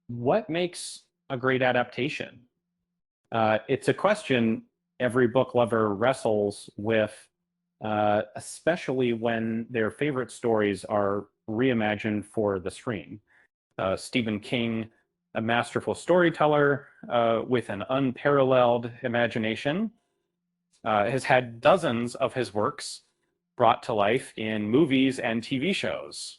What makes a great adaptation? It's a question every book lover wrestles with, especially when their favorite stories are reimagined for the screen. Stephen King, a masterful storyteller with an unparalleled imagination, has had dozens of his works brought to life in movies and TV shows.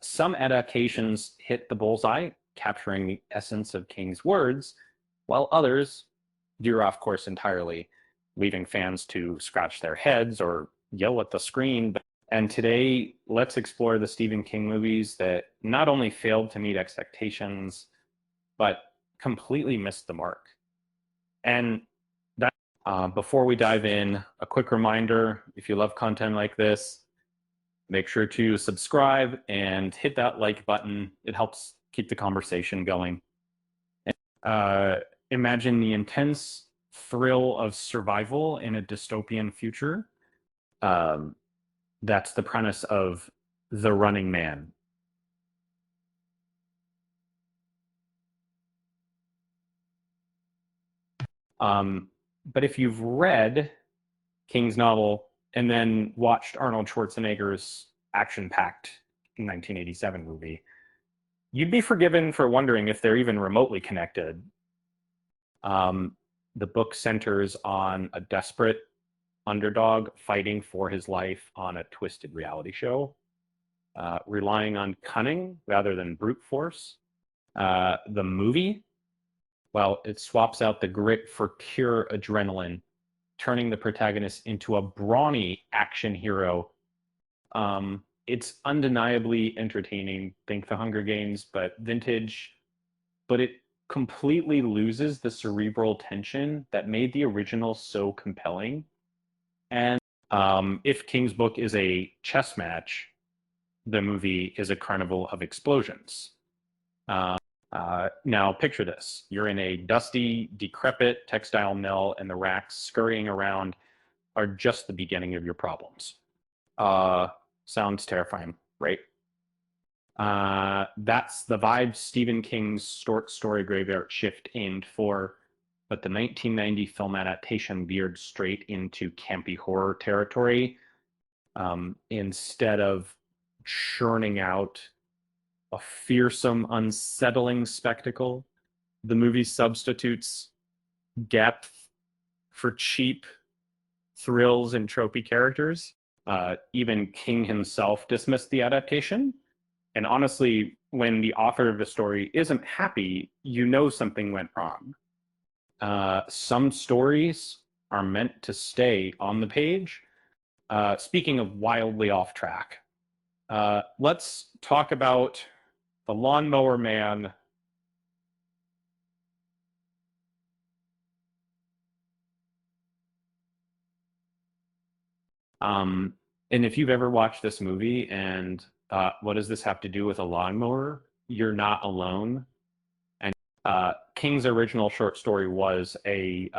Some adaptations hit the bullseye, capturing the essence of King's words, while others veer off course entirely, leaving fans to scratch their heads or yell at the screen. And today, let's explore the Stephen King movies that not only failed to meet expectations, but completely missed the mark. And that, before we dive in, a quick reminder, if you love content like this, make sure to subscribe and hit that like button. It helps keep the conversation going. Imagine the intense thrill of survival in a dystopian future. That's the premise of The Running Man. But if you've read King's novel and then watched Arnold Schwarzenegger's action-packed 1987 movie, you'd be forgiven for wondering if they're even remotely connected. The book centers on a desperate underdog fighting for his life on a twisted reality show, relying on cunning rather than brute force. The movie, well, it swaps out the grit for pure adrenaline, turning the protagonist into a brawny action hero. It's undeniably entertaining. Think The Hunger Games, but vintage. But it completely loses the cerebral tension that made the original so compelling. And if King's book is a chess match, the movie is a carnival of explosions. Now picture this. You're in a dusty, decrepit textile mill, and the racks scurrying around are just the beginning of your problems. Sounds terrifying, right? That's the vibe Stephen King's short story Graveyard Shift aimed for, but the 1990 film adaptation veered straight into campy horror territory. Instead of churning out a fearsome, unsettling spectacle, the movie substitutes depth for cheap thrills and tropey characters. Even King himself dismissed the adaptation. And honestly, when the author of the story isn't happy, you know something went wrong. Some stories are meant to stay on the page. Speaking of wildly off track, let's talk about The Lawnmower Man. And if you've ever watched this movie and what does this have to do with a lawnmower? You're not alone. And King's original short story was a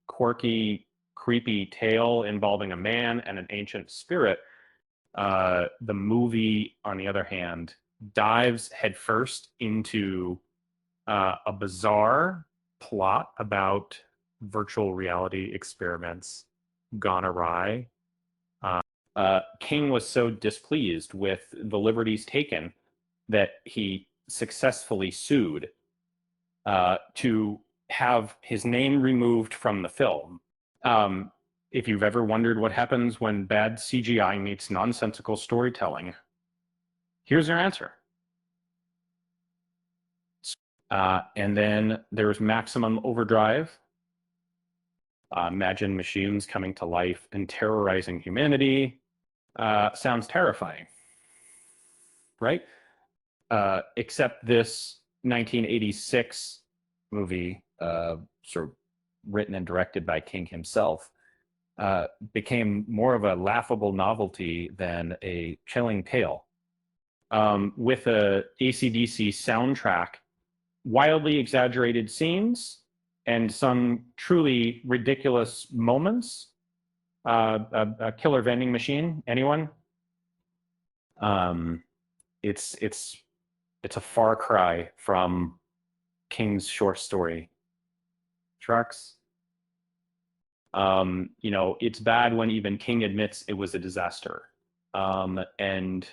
quirky, creepy tale involving a man and an ancient spirit. The movie, on the other hand, dives headfirst into a bizarre plot about virtual reality experiments gone awry. King was so displeased with the liberties taken that he successfully sued to have his name removed from the film. If you've ever wondered what happens when bad CGI meets nonsensical storytelling, here's your answer. And then there's Maximum Overdrive. Imagine machines coming to life and terrorizing humanity. Sounds terrifying, right? Except this 1986 movie, sort of written and directed by King himself, became more of a laughable novelty than a chilling tale. With a AC/DC soundtrack, wildly exaggerated scenes, and some truly ridiculous moments. A killer vending machine, anyone? It's It's a far cry from King's short story. Trucks. It's bad when even King admits it was a disaster. And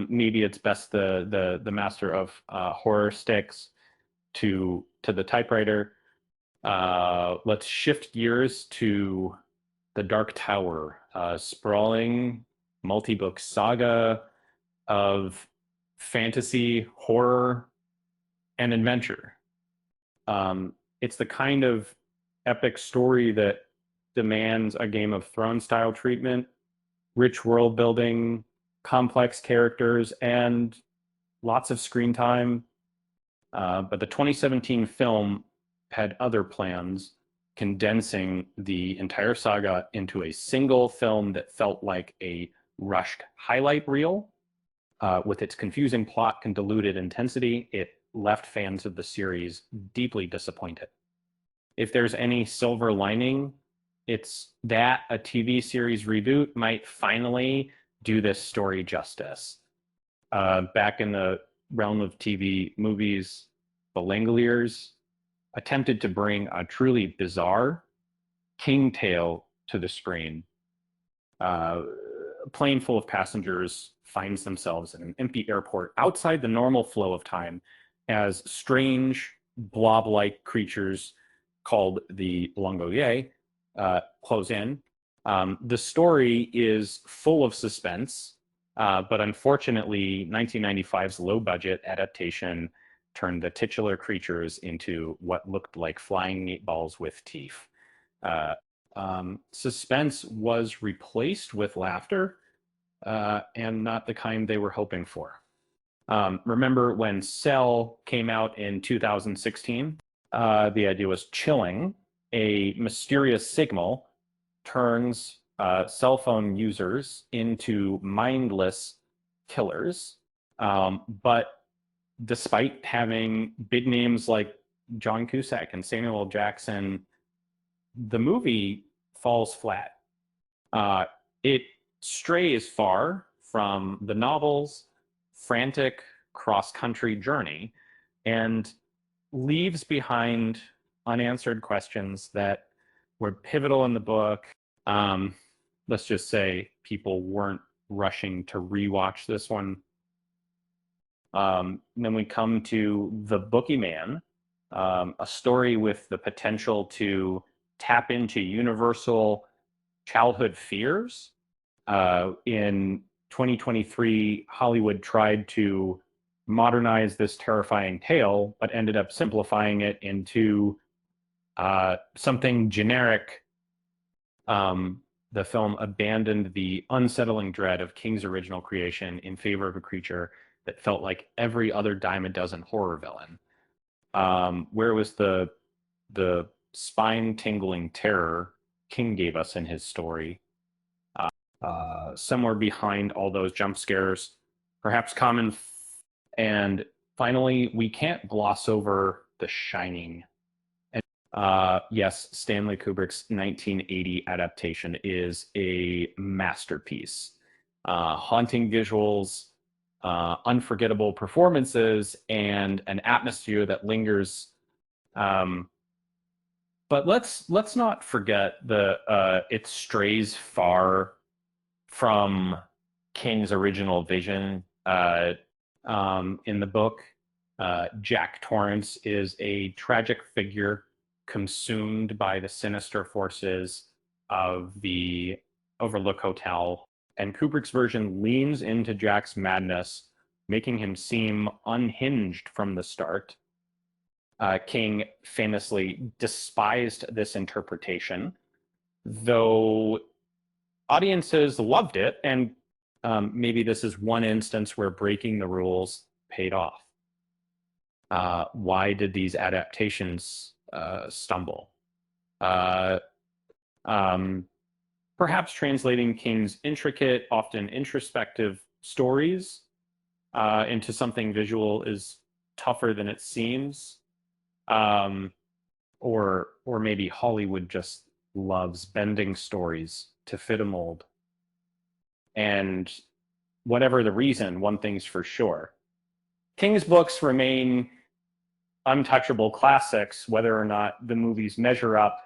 maybe it's best the master of horror sticks to the typewriter. Let's shift gears to the Dark Tower, sprawling multi-book saga of fantasy, horror, and adventure. It's the kind of epic story that demands a Game of Thrones style treatment, rich world building, complex characters, and lots of screen time. But the 2017 film had other plans, condensing the entire saga into a single film that felt like a rushed highlight reel. With its confusing plot and diluted intensity, it left fans of the series deeply disappointed. If there's any silver lining, it's that a TV series reboot might finally do this story justice. Back in the realm of TV movies, the Langoliers attempted to bring a truly bizarre king tale to the screen. A plane full of passengers finds themselves in an empty airport outside the normal flow of time as strange blob-like creatures called the Langoliers close in. The story is full of suspense, but unfortunately, 1995's low-budget adaptation turned the titular creatures into what looked like flying meatballs with teeth. Uh, Suspense was replaced with laughter, and not the kind they were hoping for. Remember when Cell came out in 2016? The idea was chilling. A mysterious signal turns cell phone users into mindless killers. But despite having big names like John Cusack and Samuel L. Jackson, the movie falls flat. It strays far from the novel's frantic cross-country journey and leaves behind unanswered questions that were pivotal in the book. Let's just say people weren't rushing to rewatch this one. Then we come to The Boogeyman, a story with the potential to tap into universal childhood fears. In 2023, Hollywood tried to modernize this terrifying tale, but ended up simplifying it into something generic. The film abandoned the unsettling dread of King's original creation in favor of a creature that felt like every other dime a dozen horror villain. Where was the spine-tingling terror King gave us in his story? Somewhere behind all those jump scares, perhaps common. And finally, we can't gloss over The Shining. Yes, Stanley Kubrick's 1980 adaptation is a masterpiece. Haunting visuals, unforgettable performances, and an atmosphere that lingers. But let's not forget it strays far from King's original vision. In the book, Jack Torrance is a tragic figure consumed by the sinister forces of the Overlook Hotel, and Kubrick's version leans into Jack's madness, making him seem unhinged from the start. King famously despised this interpretation, though audiences loved it, and maybe this is one instance where breaking the rules paid off. Why did these adaptations stumble? Perhaps translating King's intricate, often introspective stories into something visual is tougher than it seems. Or maybe Hollywood just loves bending stories to fit a mold. And whatever the reason, one thing's for sure. King's books remain untouchable classics, whether or not the movies measure up.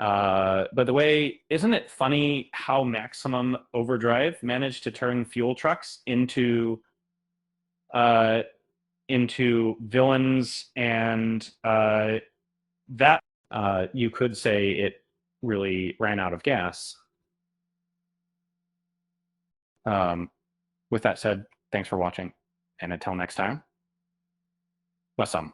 By the way, isn't it funny how Maximum Overdrive managed to turn fuel trucks uh, into villains, and that you could say it really ran out of gas. With that said, thanks for watching, and until next time, wassalam.